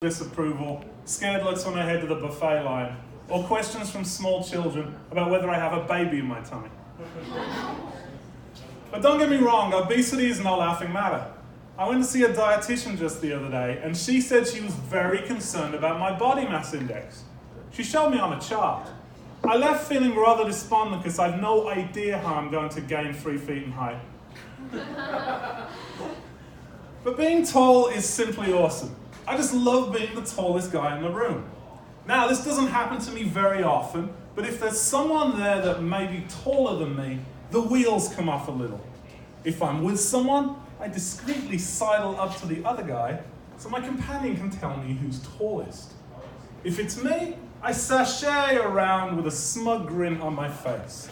disapproval, scared looks when I head to the buffet line, or questions from small children about whether I have a baby in my tummy. But don't get me wrong, obesity is no laughing matter. I went to see a dietitian just the other day, and she said she was very concerned about my body mass index. She showed me on a chart. I left feeling rather despondent because I've no idea how I'm going to gain 3 feet in height. But being tall is simply awesome. I just love being the tallest guy in the room. Now, this doesn't happen to me very often, but if there's someone there that may be taller than me, the wheels come off a little. If I'm with someone, I discreetly sidle up to the other guy so my companion can tell me who's tallest. If it's me, I sashay around with a smug grin on my face.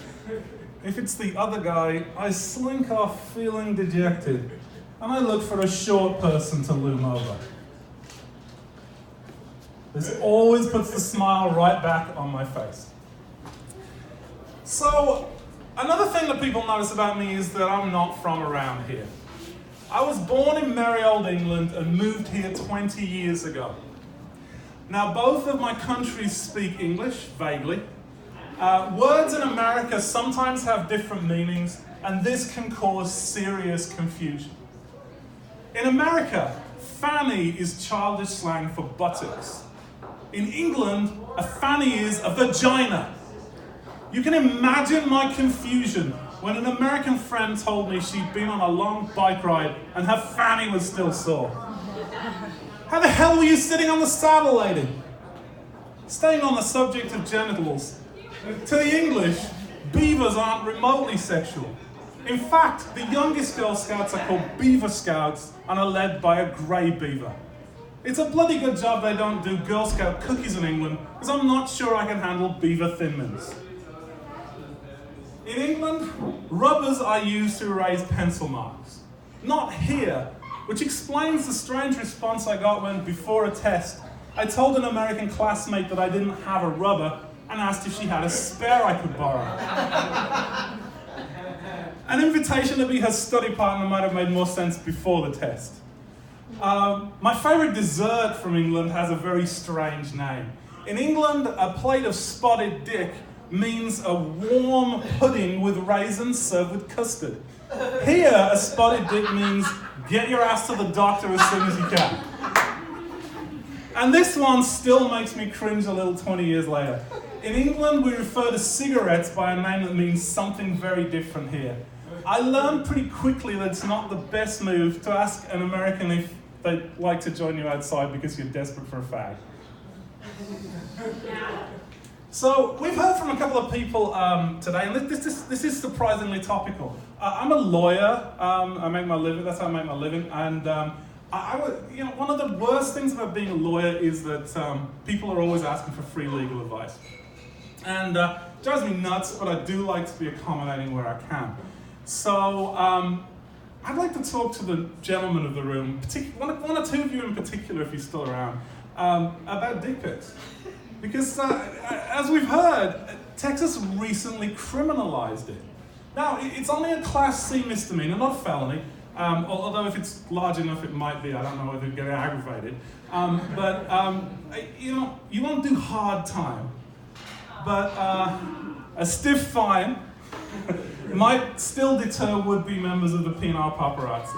If it's the other guy, I slink off feeling dejected, and I look for a short person to loom over. This always puts the smile right back on my face. So, another thing that people notice about me is that I'm not from around here. I was born in merry old England and moved here 20 years ago. Now, both of my countries speak English, vaguely. Words in America sometimes have different meanings, and this can cause serious confusion. In America, fanny is childish slang for buttocks. In England, a fanny is a vagina. You can imagine my confusion when an American friend told me she'd been on a long bike ride and her fanny was still sore. How the hell were you sitting on the saddle, lady? Staying on the subject of genitals, to the English, beavers aren't remotely sexual. In fact, the youngest Girl Scouts are called Beaver Scouts and are led by a grey beaver. It's a bloody good job they don't do Girl Scout cookies in England, because I'm not sure I can handle beaver Thin Mints. In England, rubbers are used to erase pencil marks. Not here, which explains the strange response I got when, before a test, I told an American classmate that I didn't have a rubber and asked if she had a spare I could borrow. An invitation to be her study partner might have made more sense before the test. My favourite dessert from England has a very strange name. In England, a plate of spotted dick means a warm pudding with raisins served with custard. Here, a spotted dick means get your ass to the doctor as soon as you can. And this one still makes me cringe a little 20 years later. In England, we refer to cigarettes by a name that means something very different here. I learned pretty quickly that it's not the best move to ask an American if they'd like to join you outside because you're desperate for a fag. So we've heard from a couple of people today, and this is surprisingly topical. I'm a lawyer. I make my living. That's how I make my living. And one of the worst things about being a lawyer is that people are always asking for free legal advice, and it drives me nuts. But I do like to be accommodating where I can. So I'd like to talk to the gentlemen of the room, one or two of you in particular, if you're still around, about dick pics. Because, as we've heard, Texas recently criminalized it. Now, it's only a Class C misdemeanor, not a felony, although if it's large enough it might be. I don't know whether it'd get aggravated. You won't do hard time. But a stiff fine might still deter would-be members of the penile paparazzi.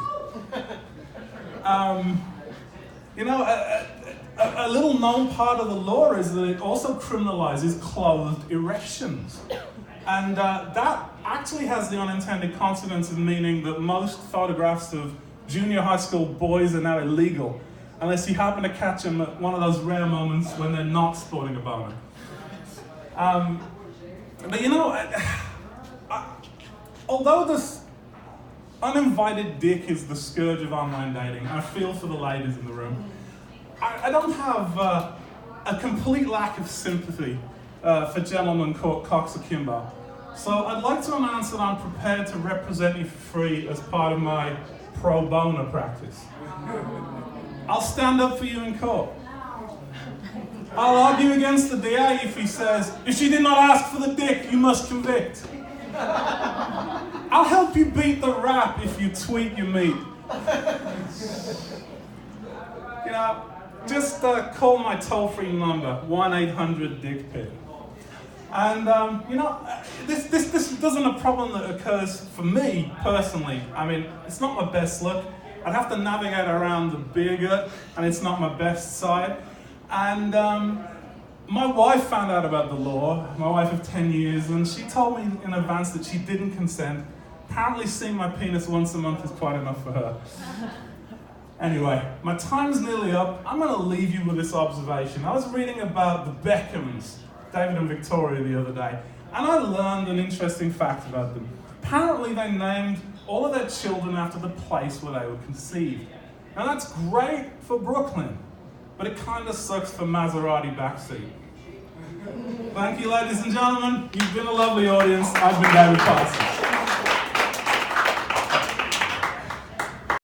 A little known part of the law is that it also criminalizes clothed erections. And that actually has the unintended consequence of meaning that most photographs of junior high school boys are now illegal, unless you happen to catch them at one of those rare moments when they're not sporting a boner. Although this uninvited dick is the scourge of online dating, I feel for the ladies in the room. I don't have a complete lack of sympathy for gentlemen caught cocks akimbo. So I'd like to announce that I'm prepared to represent you for free as part of my pro bono practice. I'll stand up for you in court. I'll argue against the DA if he says, if she did not ask for the dick, you must convict. I'll help you beat the rap if you tweet your meat. just call my toll-free number, 1-800-DICK-PIC. And, this isn't a problem that occurs for me personally. I mean, it's not my best look. I'd have to navigate around the beer gut, and it's not my best side. And my wife found out about the law, my wife of 10 years, and she told me in advance that she didn't consent. Apparently seeing my penis once a month is quite enough for her. Anyway, my time's nearly up. I'm going to leave you with this observation. I was reading about the Beckhams, David and Victoria, the other day, and I learned an interesting fact about them. Apparently they named all of their children after the place where they were conceived. Now that's great for Brooklyn, but it kind of sucks for Maserati backseat. Thank you, ladies and gentlemen. You've been a lovely audience. I've been David Parsons.